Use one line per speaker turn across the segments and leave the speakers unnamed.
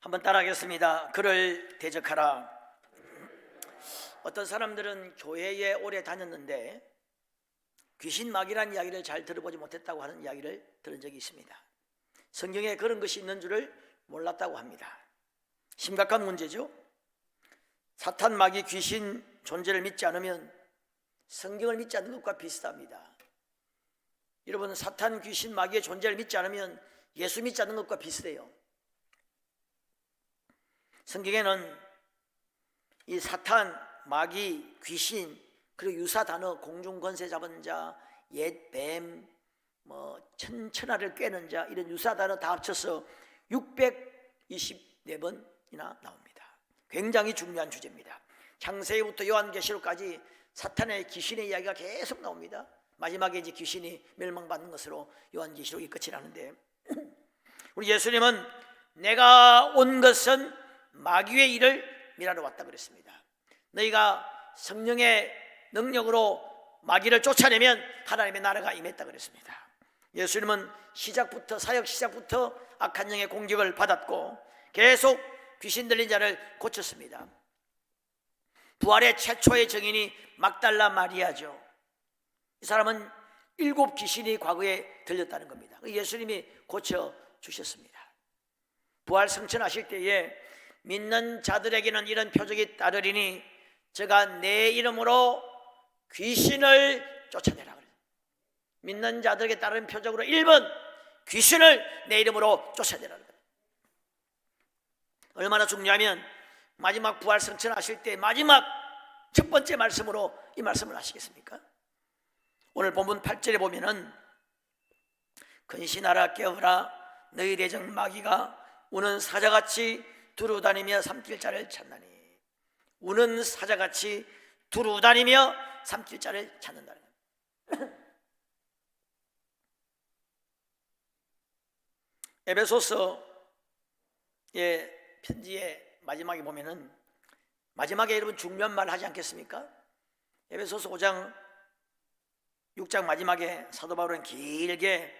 한번 따라하겠습니다. 그를 대적하라. 어떤 사람들은 교회에 오래 다녔는데 귀신 마귀란 이야기를 잘 들어보지 못했다고 하는 이야기를 들은 적이 있습니다. 성경에 그런 것이 있는 줄을 몰랐다고 합니다. 심각한 문제죠. 사탄, 마귀, 귀신 존재를 믿지 않으면 성경을 믿지 않는 것과 비슷합니다. 여러분, 사탄, 귀신, 마귀의 존재를 믿지 않으면 예수 믿지 않는 것과 비슷해요. 성경에는 이 사탄, 마귀, 귀신, 그리고 유사 단어, 공중 권세 잡은 자, 옛 뱀, 천하를 꿰는 자, 이런 유사 단어 다 합쳐서 624번이나 나옵니다. 굉장히 중요한 주제입니다. 창세기부터 요한계시록까지 사탄의, 귀신의 이야기가 계속 나옵니다. 마지막에 이제 귀신이 멸망받는 것으로 요한계시록이 끝이 나는데, 우리 예수님은 내가 온 것은 마귀의 일을 멸하러 왔다 그랬습니다. 너희가 성령의 능력으로 마귀를 쫓아내면 하나님의 나라가 임했다 그랬습니다. 예수님은 사역 시작부터 악한 영의 공격을 받았고 계속 귀신 들린 자를 고쳤습니다. 부활의 최초의 증인이 막달라 마리아죠. 이 사람은 7 귀신이 과거에 들렸다는 겁니다. 예수님이 고쳐주셨습니다. 부활 성천하실 때에 믿는 자들에게는 이런 표적이 따르리니 저가 내 이름으로 귀신을 쫓아내라 그래요. 믿는 자들에게 따르는 표적으로 1번 귀신을 내 이름으로 쫓아내라 그래요. 얼마나 중요하면 마지막 부활 성천하실 때 마지막 첫 번째 말씀으로 이 말씀을 하시겠습니까? 오늘 본문 8절에 보면은 근신하라 깨어라 너희 대적 마귀가 우는 사자같이 두루다니며 삼킬 자를 찾나니. 우는 사자같이 두루다니며 삼킬 자를 찾는다는 겁니다. 에베소서의 편지의 마지막에 보면은 마지막에 여러분 중요한 말 하지 않겠습니까? 에베소서 5장 6장 마지막에 사도 바울은 길게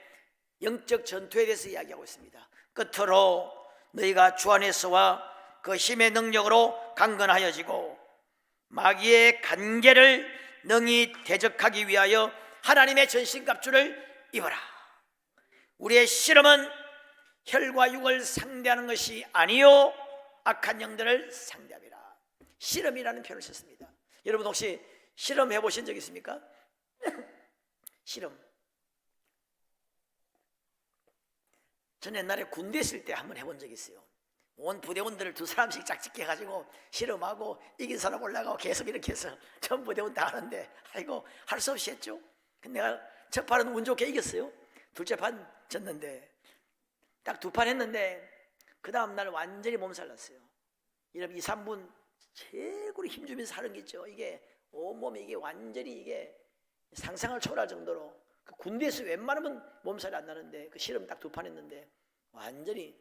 영적 전투에 대해서 이야기하고 있습니다. 끝으로 너희가 주 안에서와 그 힘의 능력으로 강건하여지고 마귀의 간계를 능히 대적하기 위하여 하나님의 전신갑주를 입어라. 우리의 실험은 혈과 육을 상대하는 것이 아니요 악한 영들을 상대함이라. 실험이라는 표현을 썼습니다. 여러분 혹시 실험 해보신 적 있습니까? 실험. 저는 옛날에 군대 있을 때 한번 해본 적이 있어요. 온 부대원들을 2사람씩 짝짓기 해가지고 실험하고 이긴 사람 올라가고 계속 이렇게 해서 전 부대원 다 하는데 아이고 할 수 없이 했죠. 근데 내가 첫 판은 운 좋게 이겼어요. 둘째 판 졌는데 딱 2판 했는데 그 다음 날 완전히 몸살 났어요. 이런 2, 3분 최고로 힘주면서 하는 게 있죠. 이게 온몸이 이게 완전히 이게 상상을 초월할 정도로 그 군대에서 웬만하면 몸살이 안 나는데 그 실험 딱 2판 했는데 완전히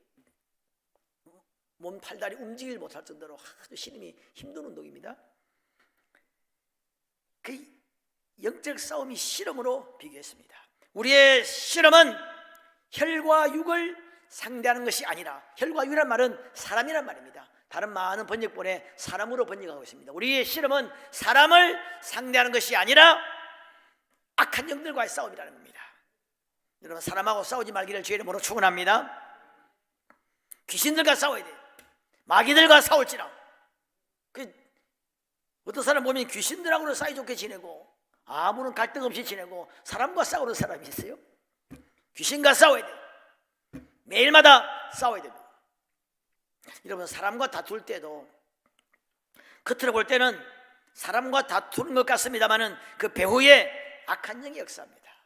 몸 팔다리 움직이지 못할 정도로 아주 실험이 힘든 운동입니다. 그 영적 싸움이 실험으로 비교했습니다. 우리의 실험은 혈과 육을 상대하는 것이 아니라, 혈과 육이란 말은 사람이란 말입니다. 다른 많은 번역본에 사람으로 번역하고 있습니다. 우리의 실험은 사람을 상대하는 것이 아니라 악한 영들과의 싸움이라는 겁니다. 여러분 사람하고 싸우지 말기를 주의 이름으로 축원합니다. 귀신들과 싸워야 돼요. 마귀들과 싸울지라. 어떤 사람 보면 귀신들하고는 사이좋게 지내고 아무런 갈등 없이 지내고 사람과 싸우는 사람이 있어요. 귀신과 싸워야 돼요. 매일마다 싸워야 됩니다. 여러분 사람과 다툴 때도 겉으로 볼 때는 사람과 다투는 것 같습니다만은 그 배후에 악한 영이 역사합니다.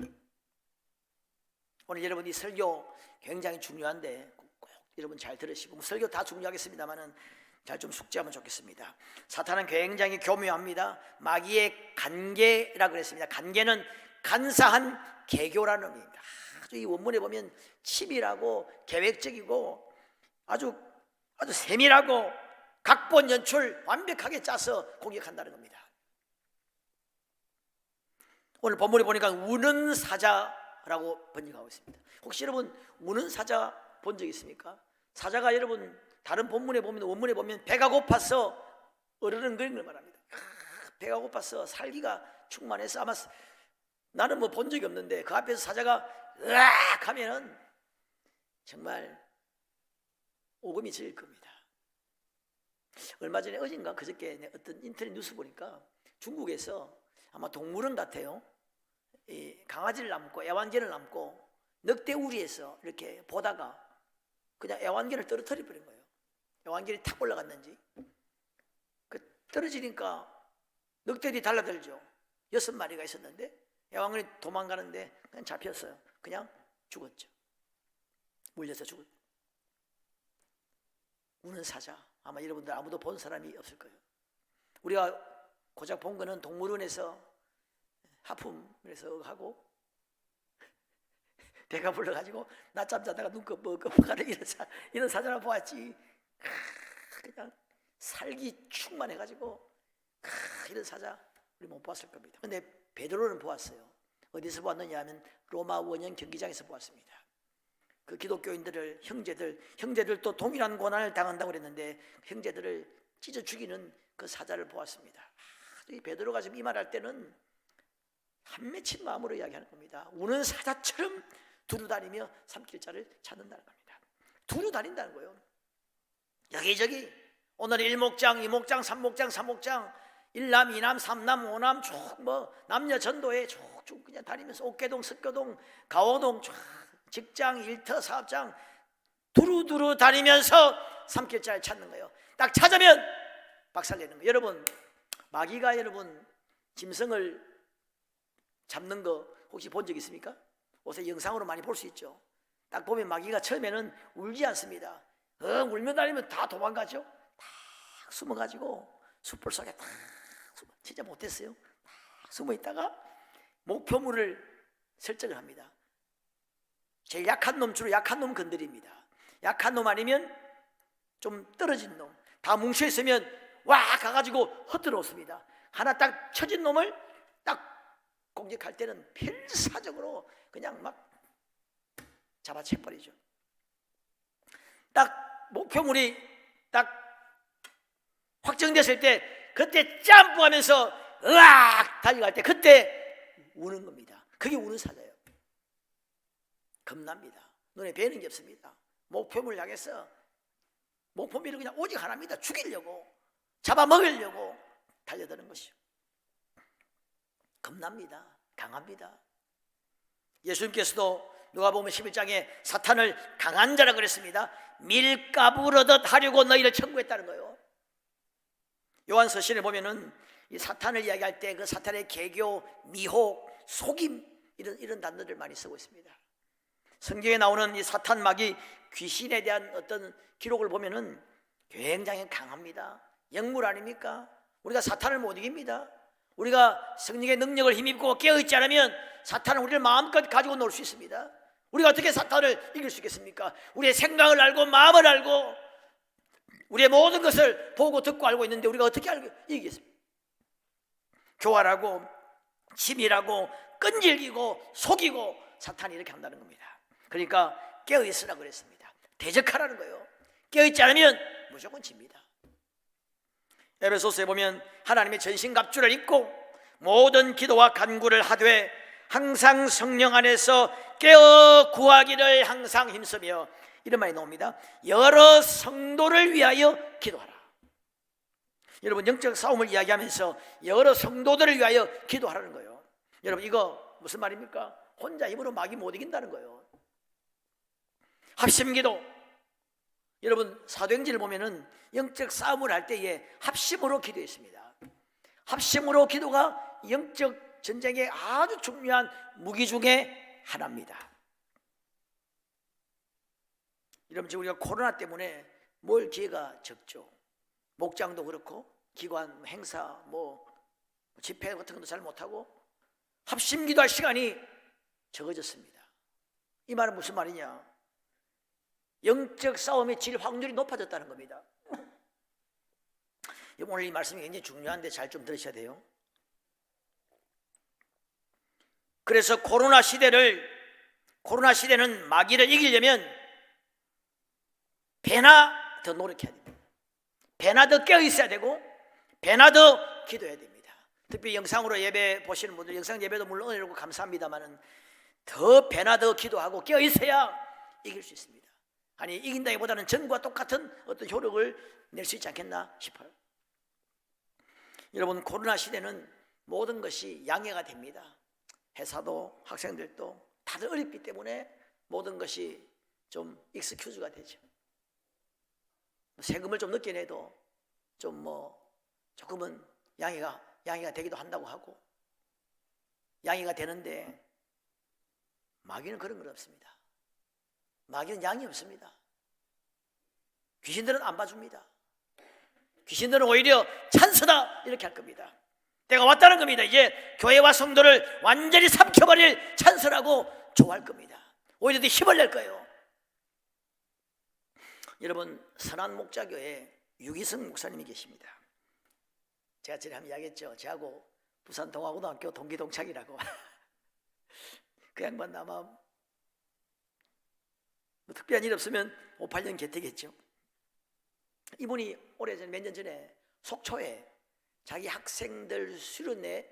오늘 여러분 이 설교 굉장히 중요한데 꼭 여러분 잘 들으시고, 설교 다 중요하겠습니다만은 잘 좀 숙지하면 좋겠습니다. 사탄은 굉장히 교묘합니다. 마귀의 간계라 그랬습니다. 간계는 간사한 계교라는 의미입니다. 아주 이 원문에 보면 치밀하고 계획적이고 아주 세밀하고 각본 연출 완벽하게 짜서 공격한다는 겁니다. 오늘 본문에 보니까 우는 사자라고 번역하고 있습니다. 혹시 여러분 우는 사자 본 적 있습니까? 사자가 여러분 다른 본문에 보면, 원문에 보면 배가 고파서 어르렁거리는 걸 말합니다. 배가 고파서 살기가 충만해서, 아마 나는 뭐 본 적이 없는데 그 앞에서 사자가 으악 하면은 정말 오금이 저릴 겁니다. 얼마 전에 어젠가 그저께 어떤 인터넷 뉴스 보니까 중국에서 아마 동물원 같아요. 이 강아지를 남고 애완견을 남고 늑대우리에서 이렇게 보다가 그냥 애완견을 떨어뜨려 버린 거예요. 애완견이 탁 올라갔는지 떨어지니까 늑대들이 달라들죠. 6마리가 있었는데 애완견이 도망가는데 그냥 잡혔어요. 그냥 죽었죠. 물려서 죽었죠. 우는 사자, 아마 여러분들 아무도 본 사람이 없을 거예요. 우리가 고작 본 거는 동물원에서 하품에서 하고 배가 불러가지고 낮잠 자다가 눈꺼 뻐끔하는 이런 사자를 보았지. 그냥 살기 충만해가지고 이런 사자 우리 못 봤을 겁니다. 근데 베드로는 보았어요. 어디서 보았느냐 하면 로마 원형 경기장에서 보았습니다. 그 기독교인들을 형제들도 동일한 고난을 당한다고 그랬는데 형제들을 찢어 죽이는 그 사자를 보았습니다. 이 베드로가 지금 이 말할 때는 한 맺힌 마음으로 이야기하는 겁니다. 우는 사자처럼 두루다니며 삼킬자를 찾는다는 겁니다. 두루다닌다는 거예요. 여기저기 오늘 1목장, 2목장, 3목장, 3목장, 1남, 2남, 3남, 5남 쭉 뭐 남녀 전도에 쭉 그냥 다니면서 옥계동, 석교동, 가오동 쭉 직장, 일터, 사업장 두루두루 다니면서 삼킬자를 찾는 거예요. 딱 찾으면 박살내는 거예요. 여러분, 마귀가 여러분 짐승을 잡는 거 혹시 본 적 있습니까? 요새 영상으로 많이 볼 수 있죠. 딱 보면 마귀가 처음에는 울지 않습니다. 울며 다니면 다 도망가죠. 딱 숨어가지고 숯불 속에 딱 진짜 못했어요. 딱 숨어 있다가 목표물을 설정을 합니다. 제일 약한 놈, 주로 약한 놈 건드립니다. 약한 놈 아니면 좀 떨어진 놈, 다 뭉쳐 있으면 와 가가지고 흩어놓습니다. 하나 딱 쳐진 놈을 딱 공격할 때는 필사적으로 그냥 막 잡아채버리죠. 딱 목표물이 딱 확정됐을 때 그때 점프하면서 으악 달려갈 때 그때 우는 겁니다. 그게 우는 사자예요. 겁납니다. 눈에 뵈는 게 없습니다. 목표물을 향해서 목표물은 그냥 오직 하나입니다. 죽이려고, 잡아먹으려고 달려드는 것이요. 겁납니다. 강합니다. 예수님께서도 누가복음 11장에 사탄을 강한 자라 그랬습니다. 밀가부를 얻듯 하려고 너희를 청구했다는 거예요. 요한서신에 보면은 이 사탄을 이야기할 때 그 사탄의 계교, 미혹, 속임 이런 단어들 많이 쓰고 있습니다. 성경에 나오는 이 사탄 마귀 귀신에 대한 어떤 기록을 보면은 굉장히 강합니다. 영물 아닙니까? 우리가 사탄을 못 이깁니다. 우리가 성령의 능력을 힘입고 깨어있지 않으면 사탄은 우리를 마음껏 가지고 놀 수 있습니다. 우리가 어떻게 사탄을 이길 수 있겠습니까? 우리의 생각을 알고 마음을 알고 우리의 모든 것을 보고 듣고 알고 있는데 우리가 어떻게 알고 이기겠습니까? 교활하고 치밀하고 끈질기고 속이고 사탄이 이렇게 한다는 겁니다. 그러니까 깨어있으라 그랬습니다. 대적하라는 거예요. 깨어있지 않으면 무조건 집니다. 에베소서에 보면 하나님의 전신갑주를 입고 모든 기도와 간구를 하되 항상 성령 안에서 깨어 구하기를 항상 힘쓰며 이런 말이 나옵니다. 여러 성도를 위하여 기도하라. 여러분, 영적 싸움을 이야기하면서 여러 성도들을 위하여 기도하라는 거예요. 여러분, 이거 무슨 말입니까? 혼자 힘으로 마귀 못 이긴다는 거예요. 합심기도, 여러분 사도행전을 보면은 영적 싸움을 할 때에 합심으로 기도했습니다. 합심으로 기도가 영적 전쟁의 아주 중요한 무기 중에 하나입니다. 여러분, 지금 우리가 코로나 때문에 뭘 기회가 적죠. 목장도 그렇고 기관 행사 뭐 집회 같은 것도 잘 못하고 합심기도할 시간이 적어졌습니다. 이 말은 무슨 말이냐? 영적 싸움의 질 확률이 높아졌다는 겁니다. 오늘 이 말씀이 굉장히 중요한데 잘 좀 들으셔야 돼요. 그래서 코로나 시대는 마귀를 이기려면 배나 더 노력해야 됩니다. 배나 더 깨어 있어야 되고 배나 더 기도해야 됩니다. 특히 영상으로 예배 보시는 분들, 영상 예배도 물론 은혜롭고 감사합니다만은 더 배나 더 기도하고 깨어 있어야 이길 수 있습니다. 아니 이긴다기보다는 전과 똑같은 어떤 효력을 낼 수 있지 않겠나 싶어요. 여러분, 코로나 시대는 모든 것이 양해가 됩니다. 회사도 학생들도 다들 어렵기 때문에 모든 것이 좀 익스큐즈가 되죠. 세금을 좀 늦게 내도 좀 조금은 양해가 되기도 한다고 하고, 양해가 되는데 마귀는 그런 건 없습니다. 마귀는 양이 없습니다. 귀신들은 안 봐줍니다. 귀신들은 오히려 찬스다 이렇게 할 겁니다. 때가 왔다는 겁니다. 이제 교회와 성도를 완전히 삼켜버릴 찬스라고 좋아할 겁니다. 오히려 더 힘을 낼 거예요. 여러분, 선한 목자교회에 유기성 목사님이 계십니다. 제가 전에 한번 이야기했죠. 저하고 부산 동아고등학교 동기동창이라고. 그 양반 아마 특별한 일 없으면 5, 8년 개태겠죠. 이분이 오래전에 몇 년 전에 속초에 자기 학생들 수련회를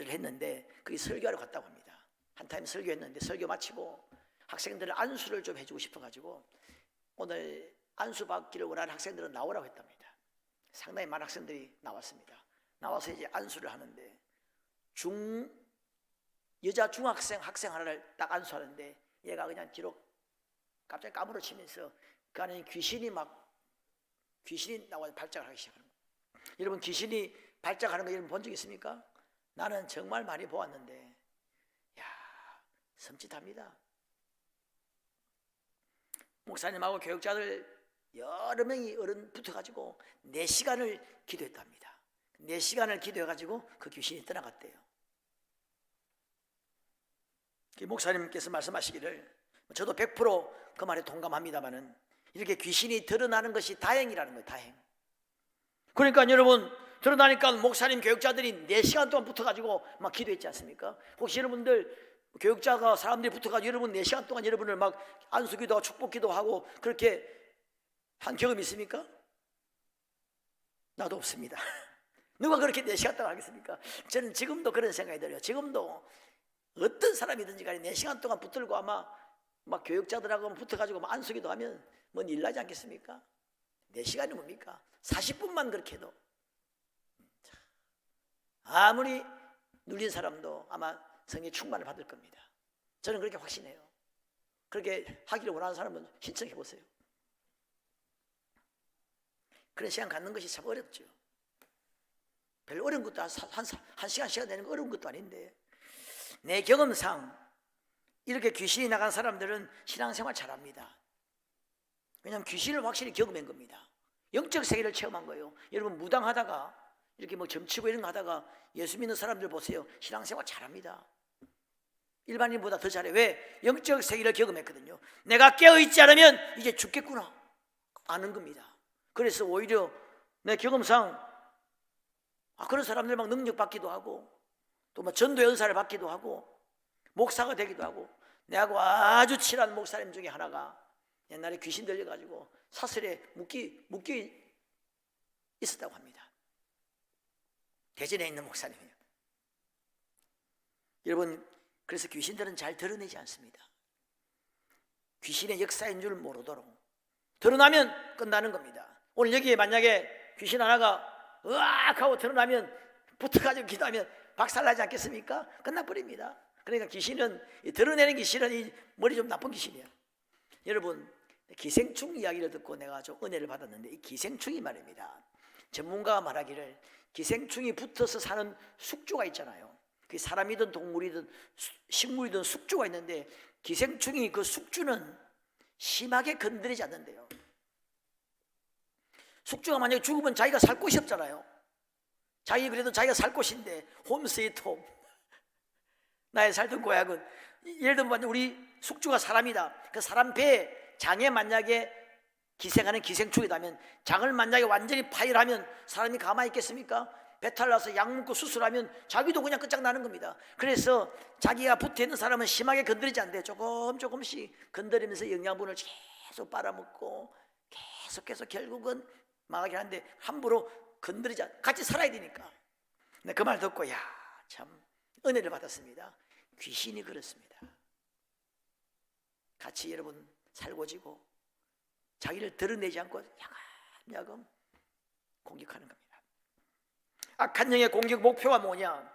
했는데 거기 설교하러 갔다고 합니다. 한 타임 설교했는데 설교 마치고 학생들 안수를 좀 해주고 싶어가지고 오늘 안수 받기를 원하는 학생들은 나오라고 했답니다. 상당히 많은 학생들이 나왔습니다. 나와서 이제 안수를 하는데 여자 중학생 학생 하나를 딱 안수하는데 얘가 그냥 뒤로 갑자기 까무러치면서 그 안에 귀신이 나와서 발작을 하기 시작하는 거예요. 여러분, 귀신이 발작하는 거 여러분 본 적 있습니까? 나는 정말 많이 보았는데 섬찟합니다. 목사님하고 교육자들 여러 명이 어른 붙어가지고 4시간을 기도했답니다. 4시간을 기도해가지고 그 귀신이 떠나갔대요. 목사님께서 말씀하시기를, 저도 100% 그 말에 동감합니다만은 이렇게 귀신이 드러나는 것이 다행이라는 거예요. 다행. 그러니까 여러분, 드러나니까 목사님 교육자들이 4시간 동안 붙어가지고 막 기도했지 않습니까? 혹시 여러분들 교육자가 사람들이 붙어가지고 여러분 4시간 동안 여러분을 막 안수기도 하고 축복기도 하고 그렇게 한 경험이 있습니까? 나도 없습니다. 누가 그렇게 4시간 동안 하겠습니까? 저는 지금도 그런 생각이 들어요. 지금도 어떤 사람이든지 간에 4시간 동안 붙들고 아마 막 교육자들하고 붙어가지고 막 안수기도 하면 뭔 일 나지 않겠습니까? 4시간이 뭡니까? 40분만 그렇게 해도 아무리 눌린 사람도 아마 성의 충만을 받을 겁니다. 저는 그렇게 확신해요. 그렇게 하기를 원하는 사람은 신청해 보세요. 그런 시간 갖는 것이 참 어렵죠. 별로 어려운 것도 한 시간 내는 거 어려운 것도 아닌데, 내 경험상 이렇게 귀신이 나간 사람들은 신앙생활 잘합니다. 왜냐하면 귀신을 확실히 경험한 겁니다. 영적 세계를 체험한 거예요. 여러분, 무당하다가 이렇게 뭐 점치고 이런 거 하다가 예수 믿는 사람들 보세요. 신앙생활 잘합니다. 일반인보다 더 잘해. 왜? 영적 세계를 경험했거든요. 내가 깨어있지 않으면 이제 죽겠구나 아는 겁니다. 그래서 오히려 내 경험상 그런 사람들 막 능력 받기도 하고 또 뭐 전도 연사를 받기도 하고 목사가 되기도 하고, 내하고 아주 친한 목사님 중에 하나가 옛날에 귀신 들려가지고 사슬에 묶여 있었다고 합니다. 대전에 있는 목사님이에요. 여러분, 그래서 귀신들은 잘 드러내지 않습니다. 귀신의 역사인 줄 모르도록 드러나면 끝나는 겁니다. 오늘 여기에 만약에 귀신 하나가 으악 하고 드러나면 붙어가지고 기도하면 박살나지 않겠습니까? 끝나버립니다. 그러니까 귀신은, 드러내는 귀신은 이 머리 좀 나쁜 귀신이에요. 여러분, 기생충 이야기를 듣고 내가 좀 은혜를 받았는데, 이 기생충이 말입니다. 전문가가 말하기를 기생충이 붙어서 사는 숙주가 있잖아요. 그 사람이든 동물이든 식물이든 숙주가 있는데, 기생충이 그 숙주는 심하게 건드리지 않는데요. 숙주가 만약에 죽으면 자기가 살 곳이 없잖아요. 그래도 자기가 살 곳인데 홈 스위트 홈, 나의 살던 고향은, 예를 들면 우리 숙주가 사람이다. 그 사람 배에 장에 만약에 기생하는 기생충이라면, 장을 만약에 완전히 파열하면 사람이 가만히 있겠습니까? 배탈 나서 약 먹고 수술하면 자기도 그냥 끝장나는 겁니다. 그래서 자기가 붙어있는 사람은 심하게 건드리지 않는데 조금씩 건드리면서 영양분을 계속 빨아먹고 계속해서 결국은 망하긴 하는데 함부로 건드리지 않고 같이 살아야 되니까. 근데 그 말 듣고 야, 참 은혜를 받았습니다. 귀신이 그렇습니다. 같이 여러분 살고 지고 자기를 드러내지 않고 야금야금 공격하는 겁니다. 악한 영의 공격 목표가 뭐냐?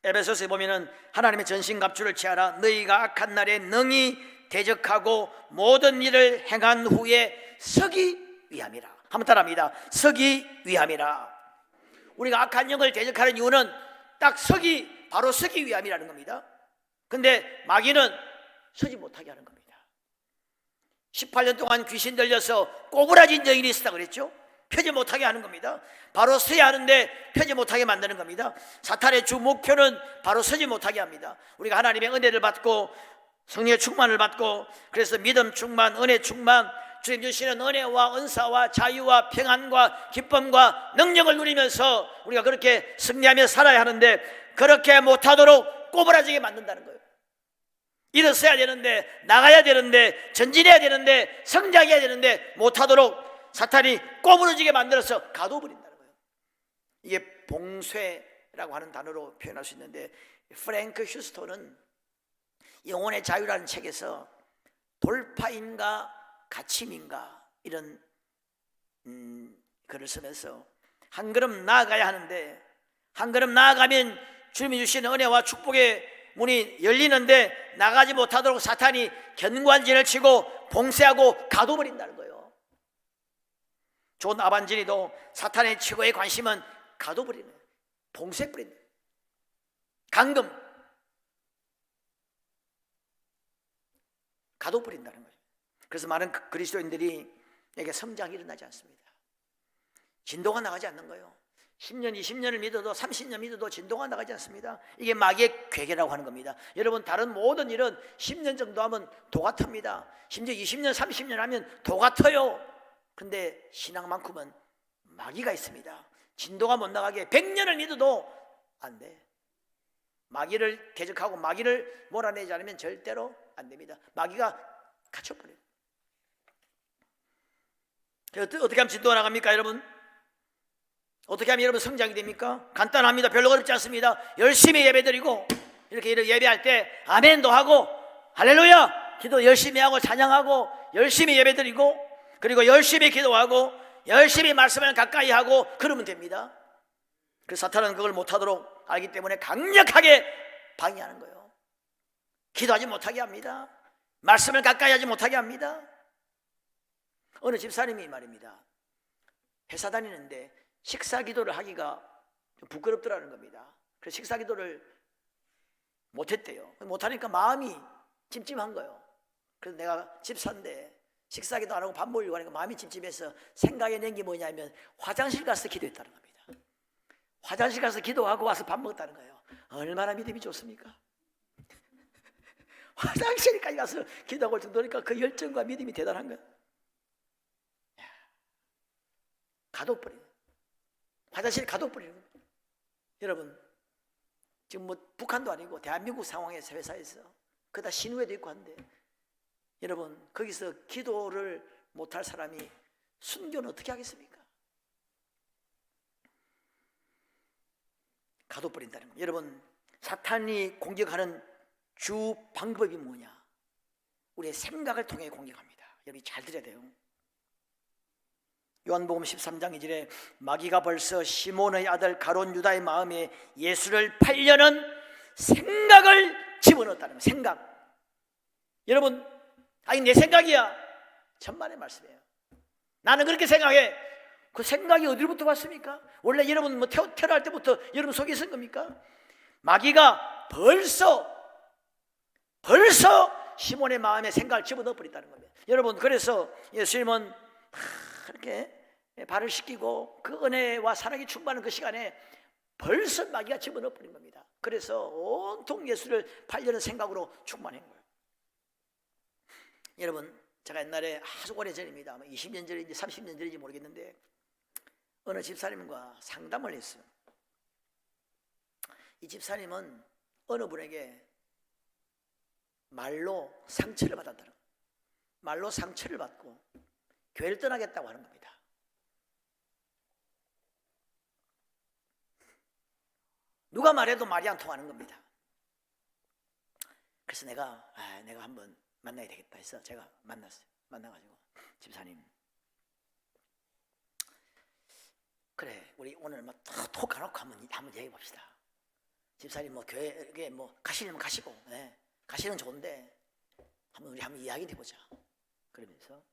에베소서에 보면은 하나님의 전신갑주를 취하라. 너희가 악한 날에 능히 대적하고 모든 일을 행한 후에 서기 위함이라. 한번 따라합니다. 서기 위함이라. 우리가 악한 영을 대적하는 이유는 딱 바로 서기 위함이라는 겁니다. 근데 마귀는 서지 못하게 하는 겁니다. 18년 동안 귀신 들려서 꼬부라진 여인이 있었다 그랬죠. 펴지 못하게 하는 겁니다. 바로 서야 하는데 펴지 못하게 만드는 겁니다. 사탄의 주 목표는 바로 서지 못하게 합니다. 우리가 하나님의 은혜를 받고 성령의 충만을 받고 그래서 믿음 충만, 은혜 충만, 주님 주시는 은혜와 은사와 자유와 평안과 기쁨과 능력을 누리면서 우리가 그렇게 승리하며 살아야 하는데 그렇게 못하도록 꼬부라지게 만든다는 거예요. 일어서야 되는데, 나가야 되는데, 전진해야 되는데, 성장해야 되는데 못하도록 사탄이 꼬부러지게 만들어서 가둬버린다는 거예요. 이게 봉쇄라고 하는 단어로 표현할 수 있는데, 프랭크 휴스턴은 영혼의 자유라는 책에서 돌파인가 가침인가 이런 글을 쓰면서 한 걸음 나아가야 하는데, 한 걸음 나아가면 주님이 주시는 은혜와 축복의 문이 열리는데 나가지 못하도록 사탄이 견관진을 치고 봉쇄하고 가둬버린다는 거예요. 존 아반지니도 사탄의 최고의 관심은 가둬버리는, 봉쇄버리는, 감금, 가둬버린다는 거예요. 그래서 많은 그리스도인들이 에게 성장이 일어나지 않습니다. 진도가 나가지 않는 거예요. 10년, 20년을 믿어도 30년 믿어도 진도가 나가지 않습니다. 이게 마귀의 괴계라고 하는 겁니다. 여러분 다른 모든 일은 10년 정도 하면 도가 텄니다. 심지어 20년, 30년 하면 도가 터요. 그런데 신앙만큼은 마귀가 있습니다. 진도가 못 나가게 100년을 믿어도 안 돼. 마귀를 대적하고 마귀를 몰아내지 않으면 절대로 안 됩니다. 마귀가 갇혀버려요. 어떻게 하면 진도가 나갑니까 여러분? 어떻게 하면 여러분 성장이 됩니까? 간단합니다. 별로 어렵지 않습니다. 열심히 예배드리고 이렇게 예배할 때 아멘도 하고 할렐루야 기도 열심히 하고 찬양하고 열심히 예배드리고 그리고 열심히 기도하고 열심히 말씀을 가까이 하고 그러면 됩니다. 그래서 사탄은 그걸 못하도록 알기 때문에 강력하게 방해하는 거예요. 기도하지 못하게 합니다. 말씀을 가까이 하지 못하게 합니다. 어느 집사님이 말입니다. 회사 다니는데 식사 기도를 하기가 좀 부끄럽더라는 겁니다. 그래서 식사 기도를 못했대요. 못하니까 마음이 찜찜한 거예요. 그래서 내가 집사인데 식사 기도 안 하고 밥 먹으려고 하니까 마음이 찜찜해서 생각해낸 게 뭐냐면 화장실 가서 기도했다는 겁니다. 화장실 가서 기도하고 와서 밥 먹었다는 거예요. 얼마나 믿음이 좋습니까? 화장실까지 가서 기도하고 정도니까 그 열정과 믿음이 대단한 거예요. 가둬버리는, 화장실 가둬버리는 거예요. 여러분 지금 뭐 북한도 아니고 대한민국 상황에서 회사에서 그다 신우회도 있고 한데 여러분 거기서 기도를 못할 사람이 순교는 어떻게 하겠습니까? 가둬버린다는 거예요. 여러분 사탄이 공격하는 주 방법이 뭐냐? 우리의 생각을 통해 공격합니다. 여러분이 잘 들어야 돼요. 요한복음 13장 2절에 마귀가 벌써 시몬의 아들 가룟 유다의 마음에 예수를 팔려는 생각을 집어넣었다는 거예요. 생각. 여러분 아니 내 생각이야. 천만의 말씀이에요. 나는 그렇게 생각해. 그 생각이 어디로부터 왔습니까? 원래 여러분 뭐 태어날 때부터 여러분 속에 있은 겁니까? 마귀가 벌써 시몬의 마음에 생각을 집어넣어 버렸다는 겁니다. 여러분 그래서 예수님은 그렇게 발을 씻기고 그 은혜와 사랑이 충만한 그 시간에 벌써 마귀가 집어넣어 버린 겁니다. 그래서 온통 예수를 팔려는 생각으로 충만한 거예요. 여러분 제가 옛날에 아주 오래전입니다. 아마 20년 전인지 30년 전인지 모르겠는데 어느 집사님과 상담을 했어요. 이 집사님은 어느 분에게 말로 상처를 받았다는 거예요. 말로 상처를 받고 교회를 떠나겠다고 하는 겁니다. 누가 말해도 말이 안 통하는 겁니다. 그래서 내가 한번 만나야 되겠다 해서 제가 만났어요. 만나가지고 집사님, 그래 우리 오늘 톡 가놓고 한번 얘기해 봅시다. 집사님 교회에 가시려면 가시고, 가시는 좋은데 우리 한번 이야기를 해보자. 그러면서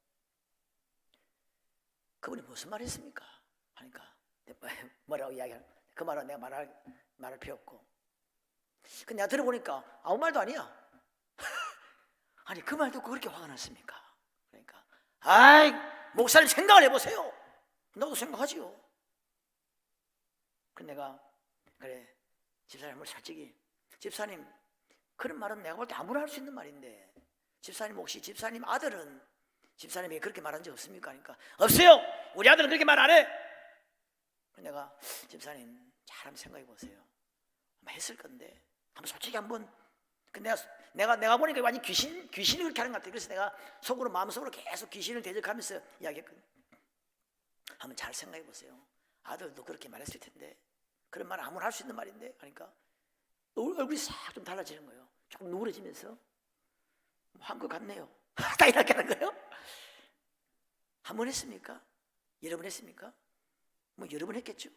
그분이 무슨 말 했습니까? 하니까 뭐라고 이야기하는, 그 말은 내가 말할 필요 없고, 근데 내가 들어보니까 아무 말도 아니야. 아니 그 말 듣고 그렇게 화가 났습니까? 그러니까 아이 목사님 생각을 해보세요. 나도 생각하지요. 그래서 내가 그래 집사님을 솔직히, 집사님 그런 말은 내가 볼 때 아무나 할 수 있는 말인데, 집사님 혹시 집사님 아들은 집사님이 그렇게 말한 적 없습니까? 하니까 없어요. 우리 아들은 그렇게 말 안 해. 내가 집사님 잘 한번 생각해 보세요. 아마 했을 건데 한번 솔직히 한번, 내가 보니까 완전 귀신이 그렇게 하는 것 같아요. 그래서 내가 속으로 마음속으로 계속 귀신을 대적하면서 이야기했거든요. 한번 잘 생각해 보세요. 아들도 그렇게 말했을 텐데, 그런 말은 아무나 할 수 있는 말인데 하니까 얼굴이 싹 좀 달라지는 거예요. 조금 누그러지면서 한 것 같네요. 다 이렇게 하는 거예요. 한 번 했습니까? 여러 번 했습니까? 여러 번 했겠죠.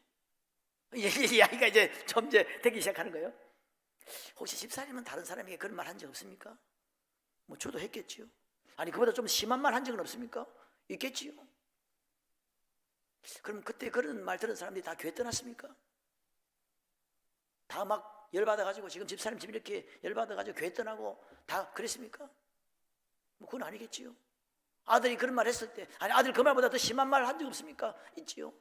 이야기가 이제 되기 시작하는 거예요. 혹시 집사님은 다른 사람에게 그런 말 한 적 없습니까? 저도 했겠지요. 아니 그보다 좀 심한 말 한 적은 없습니까? 있겠지요. 그럼 그때 그런 말 들은 사람들이 다 교회 떠났습니까? 다 막 열받아가지고 지금 집사님 집 이렇게 열받아가지고 교회 떠나고 다 그랬습니까? 그건 아니겠지요. 아들이 그런 말 했을 때, 아니 아들 그 말보다 더 심한 말 한 적 없습니까? 있지요.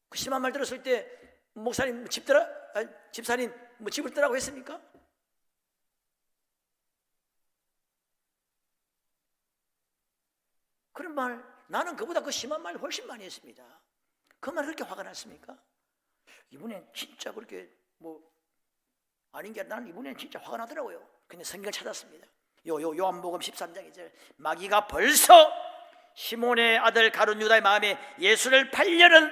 그 심한 말 들었을 때 목사님 집사님 집을 떠라고 했습니까? 그런 말, 나는 그보다 그 심한 말 훨씬 많이 했습니다. 그 말 그렇게 화가 났습니까? 이번엔 진짜 그렇게 아닌 게 아니라 나는 이번엔 진짜 화가 나더라고요. 근데 성경을 찾았습니다. 요한복음 13장 2절, 마귀가 벌써 시몬의 아들 가룟 유다의 마음에 예수를 팔려는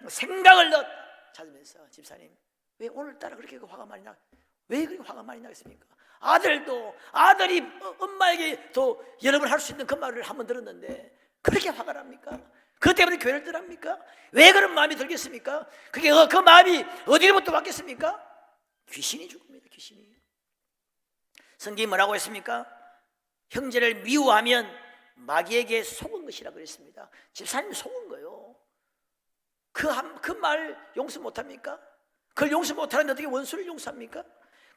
생각을 넣었다 찾으면서, 집사님 왜 오늘따라 그렇게 화가 많이 나? 왜 그렇게 화가 많이 나겠습니까? 아들이 엄마에게 더 여러 번 할 수 있는 그 말을 한 번 들었는데 그렇게 화가 납니까? 그것 때문에 교회를 떠납니까? 왜 그런 마음이 들겠습니까? 그게 그 마음이 어디로부터 왔겠습니까? 귀신이 죽습니다. 귀신이. 성경이 뭐라고 했습니까? 형제를 미워하면 마귀에게 속은 것이라고 그랬습니다. 집사님이 속은 거예요. 그 말 용서 못합니까? 그걸 용서 못하는데 어떻게 원수를 용서합니까?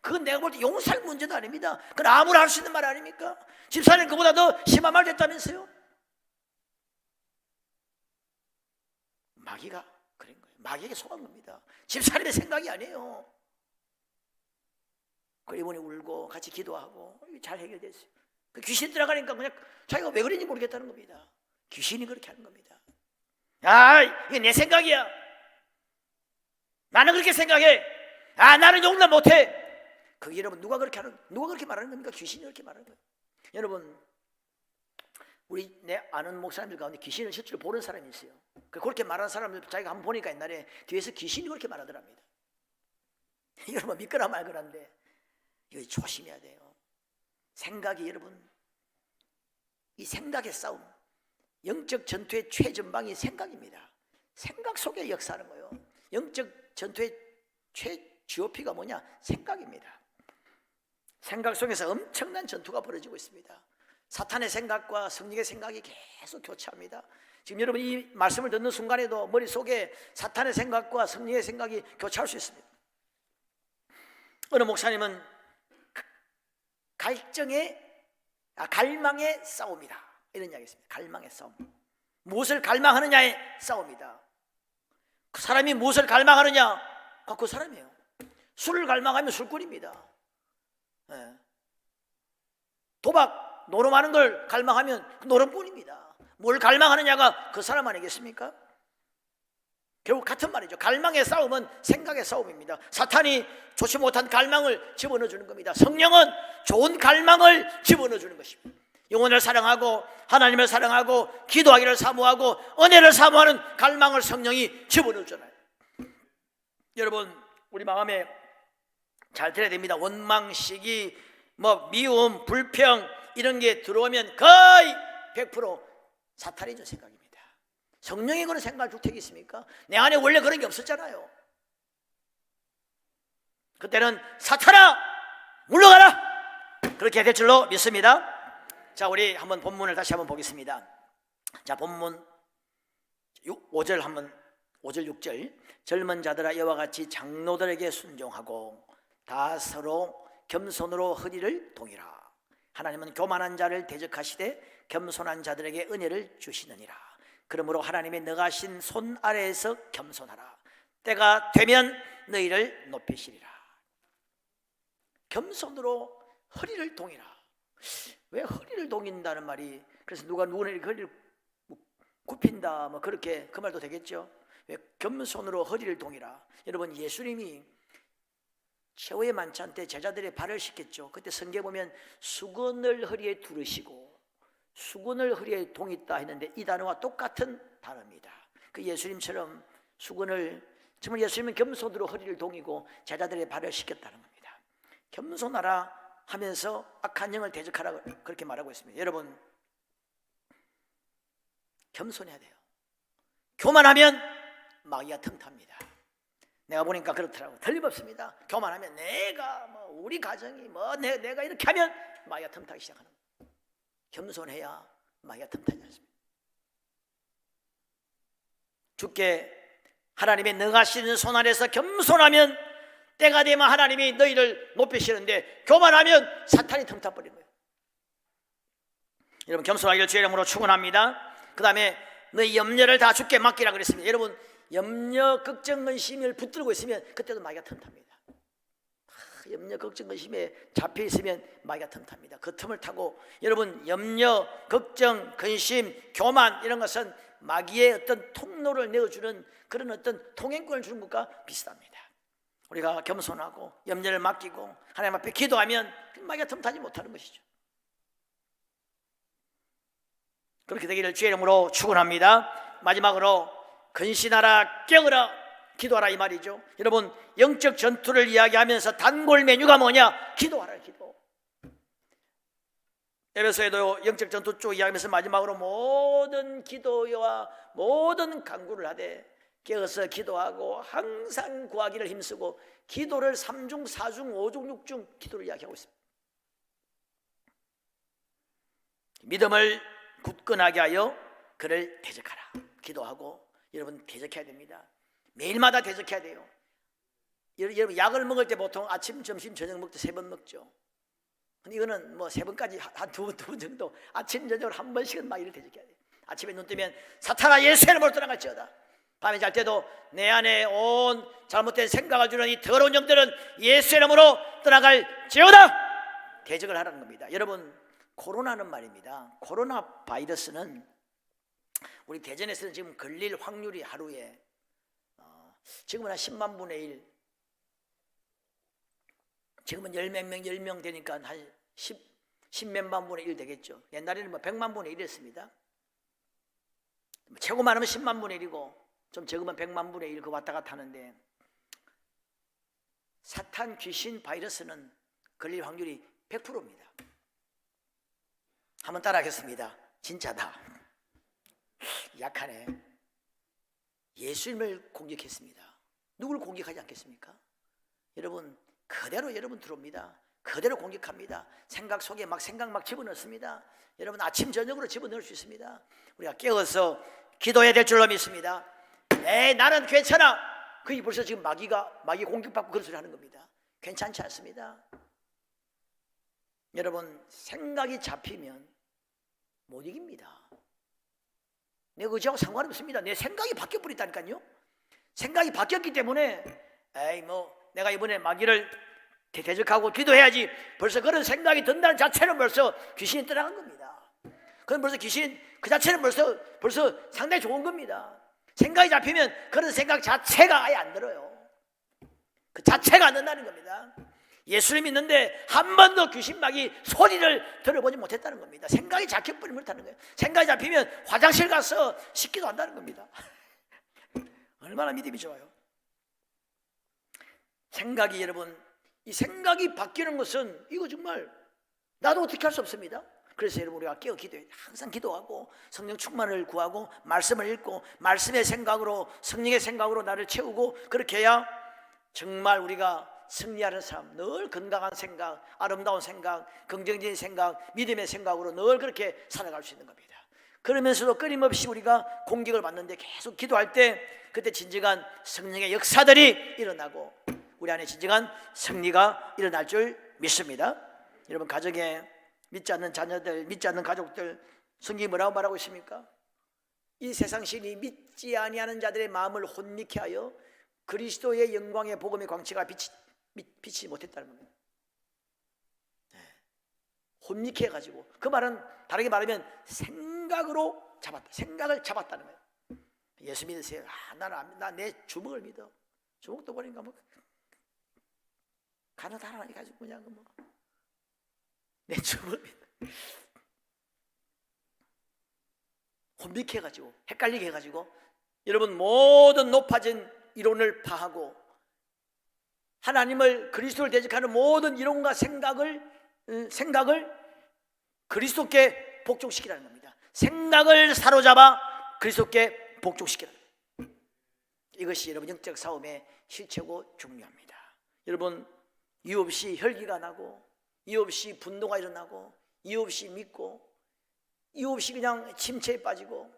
그건 내가 볼 때 용서할 문제도 아닙니다. 그건 아무나 할 수 있는 말 아닙니까? 집사님 그보다 더 심한 말 됐다면서요? 마귀가 그런 거예요. 마귀에게 속은 겁니다. 집사님의 생각이 아니에요. 그리고 이번에 울고 같이 기도하고 잘 해결됐어요. 그 귀신 들어가니까 그냥 자기가 왜 그런지 모르겠다는 겁니다. 귀신이 그렇게 하는 겁니다. 이게 내 생각이야. 나는 그렇게 생각해. 나는 용납 못해. 그게 여러분 누가 그렇게 말하는 겁니까? 귀신이 그렇게 말하는 거예요. 여러분, 내 아는 목사님들 가운데 귀신을 실제로 보는 사람이 있어요. 그렇게 말하는 사람들 자기가 한번 보니까 옛날에 뒤에서 귀신이 그렇게 말하더랍니다. 여러분 믿거나 말거나인데 이거 조심해야 돼요. 생각이, 여러분, 이 생각의 싸움, 영적 전투의 최전방이 생각입니다. 생각 속에 역사하는 거예요. 영적 전투의 최GOP가 뭐냐? 생각입니다. 생각 속에서 엄청난 전투가 벌어지고 있습니다. 사탄의 생각과 성령의 생각이 계속 교차합니다. 지금 여러분 이 말씀을 듣는 순간에도 머릿속에 사탄의 생각과 성령의 생각이 교차할 수 있습니다. 어느 목사님은 갈망의 싸움이다 이런 이야기 했습니다. 갈망의 싸움. 무엇을 갈망하느냐의 싸움이다. 그 사람이 무엇을 갈망하느냐? 그 사람이에요. 술을 갈망하면 술꾼입니다. 도박, 노름하는 걸 갈망하면 노름꾼입니다. 뭘 갈망하느냐가 그 사람 아니겠습니까? 결국 같은 말이죠. 갈망의 싸움은 생각의 싸움입니다. 사탄이 좋지 못한 갈망을 집어넣어 주는 겁니다. 성령은 좋은 갈망을 집어넣어 주는 것입니다. 영혼을 사랑하고 하나님을 사랑하고 기도하기를 사모하고 은혜를 사모하는 갈망을 성령이 집어넣잖아요. 여러분, 우리 마음에 잘 들어야 됩니다. 원망, 시기, 미움, 불평 이런 게 들어오면 거의 100% 사탄이 준 생각입니다. 성령이 그런 생각을 주택이 있습니까? 내 안에 원래 그런 게 없었잖아요. 그때는 사탄아 물러가라, 그렇게 될 줄로 믿습니다. 자, 우리 한번 본문을 다시 한번 보겠습니다. 자, 본문 5절 6절. 젊은 자들아 이와 같이 장로들에게 순종하고 다 서로 겸손으로 허리를 동이라. 하나님은 교만한 자를 대적하시되 겸손한 자들에게 은혜를 주시느니라. 그러므로 하나님의 너가신 손 아래에서 겸손하라. 때가 되면 너희를 높이시리라. 겸손으로 허리를 동이라. 왜 허리를 동인다는 말이, 그래서 누구는 허리를 굽힌다 그렇게 그 말도 되겠죠. 왜 겸손으로 허리를 동이라. 여러분, 예수님이 최후의 만찬 때 제자들의 발을 씻겼죠. 그때 성경에 보면 수건을 허리에 두르시고 수건을 허리에 동있다 했는데 이 단어와 똑같은 단어입니다. 그 예수님처럼 정말 예수님은 겸손으로 허리를 동이고 제자들의 발을 씻겼다는 겁니다. 겸손하라 하면서 악한 영을 대적하라 그렇게 말하고 있습니다. 여러분, 겸손해야 돼요. 교만하면 마귀가 틈탑니다. 내가 보니까 그렇더라고요. 틀림없습니다. 교만하면 내가 우리 가정이 내가 이렇게 하면 마귀가 틈타기 시작하는 거예요. 겸손해야 마귀가 틈타지 않습니다. 주께 하나님의 능하시는 손 아래서 겸손하면 때가 되면 하나님이 너희를 높이시는데 교만하면 사탄이 틈타버리는 거예요. 여러분, 겸손하기를 주의 이름으로 축원합니다. 그 다음에 너희 염려를 다 주께 맡기라 그랬습니다. 여러분, 염려, 걱정, 근심을 붙들고 있으면 그때도 마귀가 틈탑니다. 염려, 걱정, 근심에 잡혀 있으면 마귀가 틈탑니다. 그 틈을 타고, 여러분, 염려, 걱정, 근심, 교만 이런 것은 마귀의 어떤 통로를 내어주는 그런 어떤 통행권을 주는 것과 비슷합니다. 우리가 겸손하고 염려를 맡기고 하나님 앞에 기도하면 마귀가 틈타지 못하는 것이죠. 그렇게 되기를 주의 이름으로 축원합니다. 마지막으로 근신하라, 깨어라, 기도하라 이 말이죠. 여러분, 영적 전투를 이야기하면서 단골 메뉴가 뭐냐? 기도하라, 기도. 에베소에도 영적 전투 쪽 이야기하면서 마지막으로 모든 기도와 모든 간구를 하되 깨어서 기도하고 항상 구하기를 힘쓰고, 기도를 3중, 4중, 5중, 6중 기도를 이야기하고 있습니다. 믿음을 굳건하게 하여 그를 대적하라. 기도하고 여러분 대적해야 됩니다. 매일마다 대적해야 돼요. 여러분, 약을 먹을 때 보통 아침, 점심, 저녁 먹을 때 3번 먹죠. 근데 이거는 3번까지 한 2번 정도 아침, 저녁으로 한 번씩은 막 이를 대적해야 돼요. 아침에 눈 뜨면 사탄아 예수의 이름으로 떠나갈지어다. 밤에 잘 때도 내 안에 온 잘못된 생각을 주는 이 더러운 영들은 예수의 이름으로 떠나갈지어다. 대적을 하라는 겁니다. 여러분, 코로나는 말입니다. 코로나 바이러스는 우리 대전에서는 지금 걸릴 확률이 하루에 지금은 한 10만 분의 1, 지금은 10명 되니까 한 10몇만 분의 1 되겠죠. 옛날에는 100만 분의 1이었습니다. 최고 많으면 10만 분의 1이고 좀 적으면 100만 분의 1 그 왔다 갔다 하는데, 사탄, 귀신, 바이러스는 걸릴 확률이 100%입니다. 한번 따라하겠습니다. 진짜다. 약하네. 예수님을 공격했습니다. 누구를 공격하지 않겠습니까? 여러분, 그대로 여러분 들어옵니다. 그대로 공격합니다. 생각 속에 생각 막 집어넣습니다. 여러분, 아침 저녁으로 집어넣을 수 있습니다. 우리가 깨어서 기도해야 될 줄로 믿습니다. 나는 괜찮아. 그게 벌써 지금 마귀 공격받고 그런 소리 하는 겁니다. 괜찮지 않습니다. 여러분, 생각이 잡히면 못 이깁니다. 내 의지하고 상관없습니다. 내 생각이 바뀌어버렸다니까요. 생각이 바뀌었기 때문에 내가 이번에 마귀를 대적하고 기도해야지, 벌써 그런 생각이 든다는 자체는 벌써 귀신이 떠나간 겁니다. 그럼 벌써 귀신 그 자체는 벌써 상당히 좋은 겁니다. 생각이 잡히면 그런 생각 자체가 아예 안 들어요. 그 자체가 안 된다는 겁니다. 예수를 믿는데 한 번도 귀신막이 소리를 들어보지 못했다는 겁니다. 생각이 잡혀버리지 못하는 거예요. 생각이 잡히면 화장실 가서 씻기도 한다는 겁니다. 얼마나 믿음이 좋아요. 생각이, 여러분, 이 생각이 바뀌는 것은 이거 정말 나도 어떻게 할 수 없습니다. 그래서 여러분, 우리가 깨어 기도해, 항상 기도하고 성령 충만을 구하고 말씀을 읽고 말씀의 생각으로, 성령의 생각으로 나를 채우고, 그렇게 해야 정말 우리가 승리하는 삶, 늘 건강한 생각, 아름다운 생각, 긍정적인 생각, 믿음의 생각으로 늘 그렇게 살아갈 수 있는 겁니다. 그러면서도 끊임없이 우리가 공격을 받는데 계속 기도할 때 그때 진정한 성령의 역사들이 일어나고 우리 안에 진정한 승리가 일어날 줄 믿습니다. 여러분, 가정에 믿지 않는 자녀들, 믿지 않는 가족들, 성경이 뭐라고 말하고 있습니까? 이 세상 신이 믿지 아니하는 자들의 마음을 혼미케 하여 그리스도의 영광의 복음의 광채가 비치지 못했다는 겁니다. 혼미케 해가지고, 그 말은 다르게 말하면 생각으로 잡았다, 생각을 잡았다는 거예요. 예수 믿으세요. 나 내 주먹을 믿어. 주먹도 버린가 뭐 가나다라 가지고 그냥 뭐 내 주먹을 믿어. 혼미케 해가지고, 헷갈리게 해가지고, 여러분, 모든 높아진 이론을 파하고 하나님을, 그리스도를 대적하는 모든 이론과 생각을 그리스도께 복종시키라는 겁니다. 생각을 사로잡아 그리스도께 복종시키라는 겁니다. 이것이 여러분 영적 싸움의 실체고 중요합니다. 여러분, 이유 없이 혈기가 나고, 이유 없이 분노가 일어나고, 이유 없이 믿고, 이유 없이 그냥 침체에 빠지고,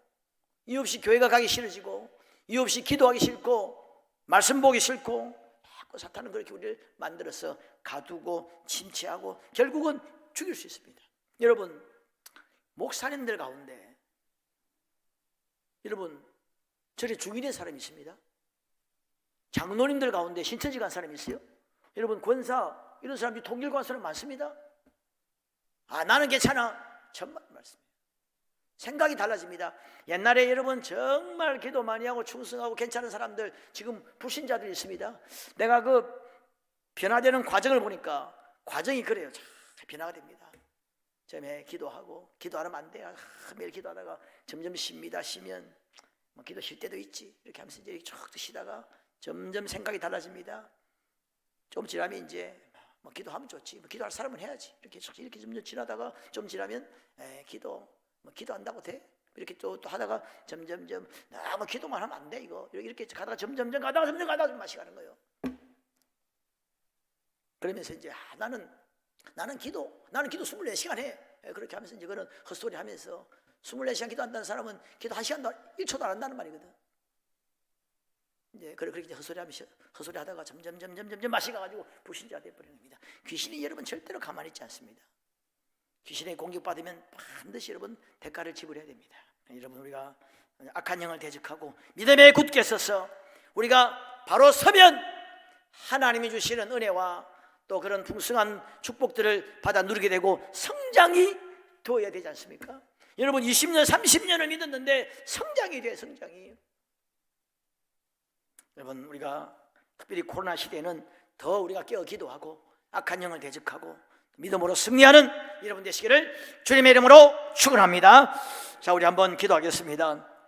이유 없이 교회가 가기 싫어지고, 이유 없이 기도하기 싫고, 말씀 보기 싫고, 자꾸 사탄은 그렇게 우리를 만들어서 가두고 침체하고 결국은 죽일 수 있습니다. 여러분, 목사님들 가운데 여러분 저를 죽이는 사람이 있습니다. 장로님들 가운데 신천지 간 사람이 있어요. 여러분, 권사 이런 사람들이 통일 간 사람 많습니다. 나는 괜찮아. 정말 말씀이에요. 생각이 달라집니다. 옛날에 여러분 정말 기도 많이 하고 충성하고 괜찮은 사람들, 지금 불신자들이 있습니다. 내가 그 변화되는 과정을 보니까 과정이 그래요. 잘 변화가 됩니다. 처음에 기도하고, 기도 안 하면 안 돼요. 매일 기도하다가 점점 쉬면 뭐 기도 쉴 때도 있지. 이렇게 하면서 이제 쭉 쉬다가 점점 생각이 달라집니다. 좀 지나면 이제 뭐 기도하면 좋지. 뭐 기도할 사람은 해야지. 이렇게 점점 지나다가 좀 지나면 기도한다고 돼? 이렇게 또 하다가 점점점 너무 기도만 하면 안 돼. 이렇게 가다가 점점점 가다가 좀 맛이 가는 거예요. 그러면서 이제 나는 기도 24시간 해. 그렇게 하면서 이제 그런 헛소리 하면서 24시간 기도한다는 사람은 기도 1시간도 1초도 안 한다는 말이거든. 이제 그렇게 이제 헛소리 하다가 점점 맛이 가가지고 불신자가 되어버리는 겁니다. 귀신이 여러분 절대로 가만히 있지 않습니다. 귀신의 공격받으면 반드시 여러분 대가를 지불해야 됩니다. 여러분, 우리가 악한 영을 대적하고 믿음에 굳게 서서 우리가 바로 서면 하나님이 주시는 은혜와 또 그런 풍성한 축복들을 받아 누리게 되고 성장이 되어야 되지 않습니까? 여러분, 20년 30년을 믿었는데 성장이 돼. 성장이. 여러분, 우리가 특별히 코로나 시대에는 더 우리가 깨어 기도하고 악한 영을 대적하고 믿음으로 승리하는 여러분 되시기를 주님의 이름으로 축원합니다. 자, 우리 한번 기도하겠습니다.